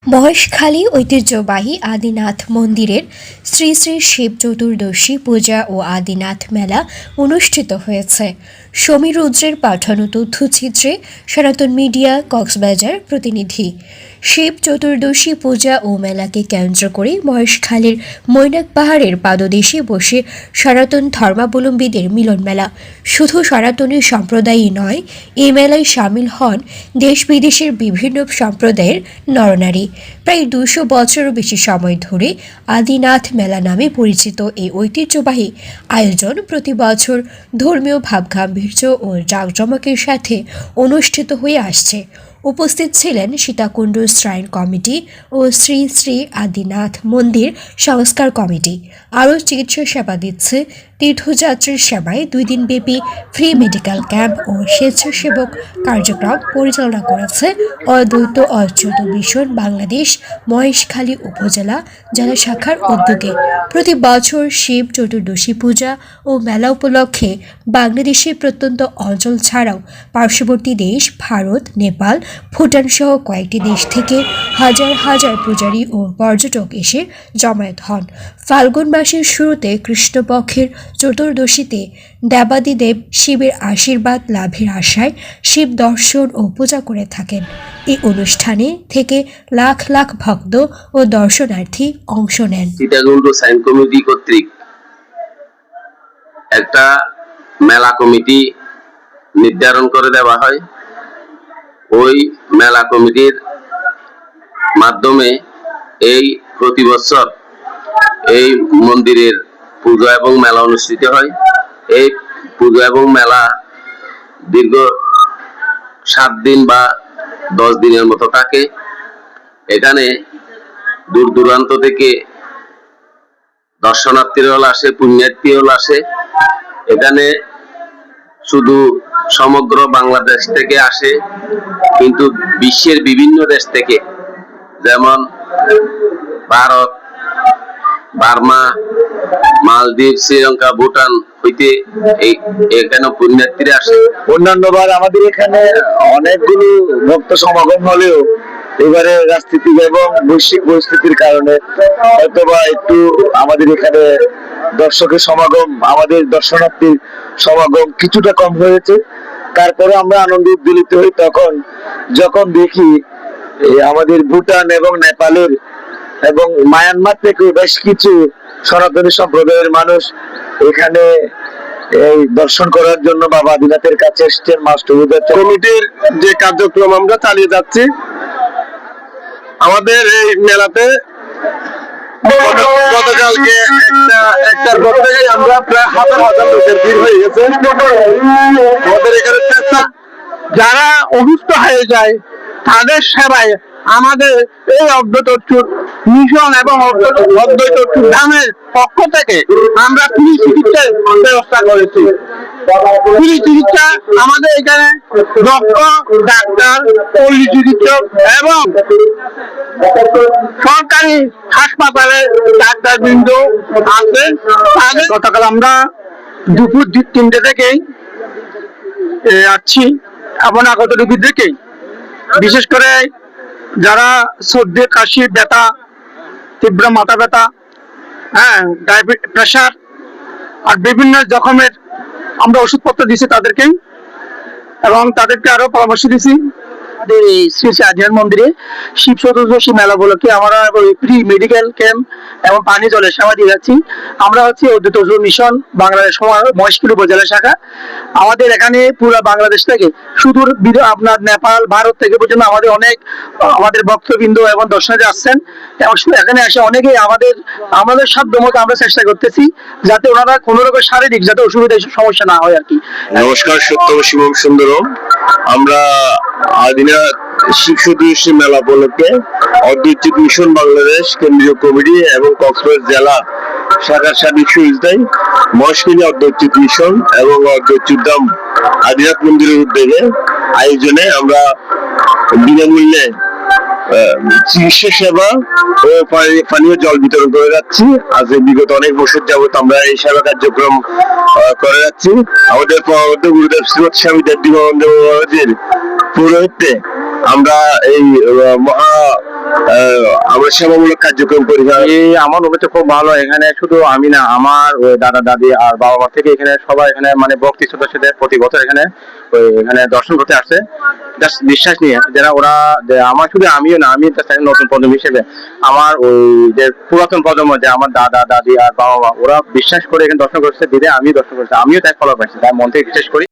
মহেশখালী ঐতিহ্যবাহী আদিনাথ মন্দিরের শ্রী শ্রী শিব চতুর্দশী পূজা ও আদিনাথ মেলা অনুষ্ঠিত হয়েছে। সমীর রুদ্রের পাঠানো তথ্যচিত্রে সনাতন মিডিয়া কক্সবাজার প্রতিনিধি। শিব চতুর্দশী পূজা ও মেলাকে কেন্দ্র করে মহেশখালীর মৈনাক পাহাড়ের পাদদেশে বসে সনাতন ধর্মাবলম্বীদের মিলন মেলা। শুধু সনাতনী সম্প্রদায়ই নয়, এই মেলায় সামিল হন দেশ বিদেশের বিভিন্ন সম্প্রদায়ের নরনারী। প্রায় 200 বছরেরও বেশি সময় ধরে আদিনাথ মেলা নামে পরিচিত এই ঐতিহ্যবাহী আয়োজন প্রতি বছর ধর্মীয় ভাবগাম্ভীর্য ও জাঁকজমকের সাথে অনুষ্ঠিত হয়ে আসছে। উপস্থিত ছিলেন সীতাকুণ্ড শ্রাইন কমিটি ও শ্রী শ্রী আদিনাথ মন্দির সংস্কার কমিটি। আরও চিকিৎসা সেবা দিচ্ছে তীর্থযাত্রীর সেবায় 2 দিনব্যাপী ফ্রি মেডিকেল ক্যাম্প ও স্বেচ্ছাসেবক কার্যক্রম পরিচালনা করেছে অদ্বৈত অচ্যুত মিশন বাংলাদেশ মহেশখালী উপজেলা জেলা শাখার উদ্যোগে। প্রতি বছর শিব চতুর্দশী পূজা ও মেলা উপলক্ষে বাংলাদেশের প্রত্যন্ত অঞ্চল ছাড়াও পার্শ্ববর্তী দেশ ভারত, নেপাল, ভুটান সহ কয়েকটি দেশ থেকে হাজার হাজার পূজারী ও পর্যটক এসে জমায়েত হন। ফাল্গুন মাসের শুরুতে কৃষ্ণপক্ষের চতুর্দশীতে দেবাদিদেব শিবের আশীর্বাদ লাভের আশায় শিব দর্শন ও পূজা করে থাকেন। এই অনুষ্ঠানে থেকে লাখ লাখ ভক্ত ও দর্শনার্থী অংশ নেন। সীতাকুণ্ড সাইন কমিটি কর্তৃক একটা মেলা কমিটি নির্ধারণ করে দেওয়া হয়। ওই মেলা কমিটির মাধ্যমে এই প্রতি বছর এই মন্দিরের পূজা এবং মেলা অনুষ্ঠিত হয়। এই পূজা এবং মেলা দীর্ঘ 7 দিন বা 10 দিনের মতো থাকে। এখানে দূর দূরান্ত থেকে দর্শনার্থীরা আসে, পুণ্যার্থীরা আসে। এখানে শুধু সমগ্র বাংলাদেশ থেকে আসে, কিন্তু বিশ্বের বিভিন্ন দেশ থেকে, যেমন ভারত, বার্মা, মালদ্বীপ, শ্রীলঙ্কা, ভুটান হইতে এখানে পুণ্যার্থীরা আসে। অন্যান্যবার আমাদের এখানে অনেকগুলো ভক্ত সমাগম হলেও এবারে রাজনীতি এবং বৈশ্বিক পরিস্থিতির কারণে হয়তোবা একটু আমাদের এখানে দর্শকের সমাগম, আমাদের দর্শনার্থীর সমাগম কিছুটা কম হয়েছে। তারপরে আমরা আনন্দ উদ্দোলিত হই তখন যখন দেখি আমাদের ভুটান এবং নেপালের এবং মায়ানমার থেকে বেশ কিছু সনাতনী সম্প্রদায়ের মানুষ এখানে এই দর্শন করার জন্য বাবা আদিনাথের কাছে এসছেন। মাস্টার কমিটির যে কার্যক্রম আমরা চালিয়ে যাচ্ছি, আমাদের এই মেলাতে গতকালকে একটার পর থেকে আমরা প্রায় হাজার হাজার লোকের ভিড় হয়ে গেছে। আমাদের এখানে যারা অসুস্থ হয়ে যায় তাদের সেবায় আমাদের এই অদ্বৈত মিশন এবং অদ্বৈত ধামের পক্ষ থেকে আমরা ফ্রি চিকিৎসার ব্যবস্থা করেছি। ফ্রি চিকিৎসা আমাদের এখানে ডাক্তার, পল্লী চিকিৎসক এবং সরকারি হাসপাতালে ডাক্তারবৃন্দ আছে। গতকাল আমরা দুপুর 3টে থেকেই আসছি এবং আগত রোগী থেকেই, বিশেষ করে যারা সর্দি, কাশি, ব্যথা, তীব্র মাথা ব্যথা, ডায়াবেটিস, প্রেশার আর বিভিন্ন রকমের আমরা ওষুধপত্র দিচ্ছি তাদেরকেই, এবং তাদেরকে আরো পরামর্শ দিচ্ছি। শ্রী শ্রী আদিনাথ মন্দিরে শিব চতুর্দশী মেলা উপলক্ষে আমরা ফ্রি মেডিকেল ক্যাম্প এবং পানি জলের সেবা দিয়ে যাচ্ছি। আমরা হচ্ছে অদ্বৈত মিশন বাংলাদেশ মহেশখালী উপজেলা শাখা। আমাদের এখানে পুরো বাংলাদেশ থেকে সুদূর আপনার নেপাল, ভারত থেকে পর্যন্ত আমাদের ভক্তবৃন্দ এবং দর্শনার্থী আসছেন, এবং এখানে এসে অনেকেই আমাদের সাধ্য মতো আমরা চেষ্টা করতেছি যাতে ওনারা কোনো রকম শারীরিক যাতে অসুবিধা সমস্যা না হয় আর কি। নমস্কার, সত্যম শিবম সুন্দরম। আমরা আদিনাথ শিব চতুর্দশী মেলা উপলক্ষে অদ্বৈত মিশন বাংলাদেশ কেন্দ্রীয় কমিটি এবং কক্সবাজার জেলা শাখার সার্বিক সহযোগিতায় মহেশখালী অদ্বৈত মিশন এবং অদ্বৈত ধাম আদিনাথ মন্দিরের উদ্যোগে আয়োজনে আমরা বিনামূল্যে চিকিৎসা সেবা ও পানীয় জল বিতরণ করে যাচ্ছি। আজ বিগত অনেক বছর যাবত আমরা এই সেবা কার্যক্রম করে যাচ্ছি। আমাদের গুরুদেব শ্রীমৎ স্বামী দেবদীপানন্দ মহারাজের পৌরোহিত্যে আমরা এই মহা আমরা সেবামূলক কার্যক্রম পরিচালনা। আমার অভিজ্ঞতা খুব ভালো। এখানে শুধু আমি না, আমার ওই দাদা দাদি আর বাবা মা থেকে এখানে সবাই এখানে মানে ভক্তি সদস্যদের প্রতি বছর এখানে এখানে দর্শন করতে আসে, জাস্ট বিশ্বাস নিয়ে। যারা ওরা যে আমার শুধু আমিও না, আমি নতুন প্রজন্ম হিসেবে আমার ওই যে পুরাতন প্রজন্ম যে আমার দাদা দাদি আর বাবা মা, ওরা বিশ্বাস করে এখানে দর্শন করছে দিদি, আমি দর্শন করছি, আমিও তাই ফলো পাইছি, তাই মন থেকে বিশ্বাস করি।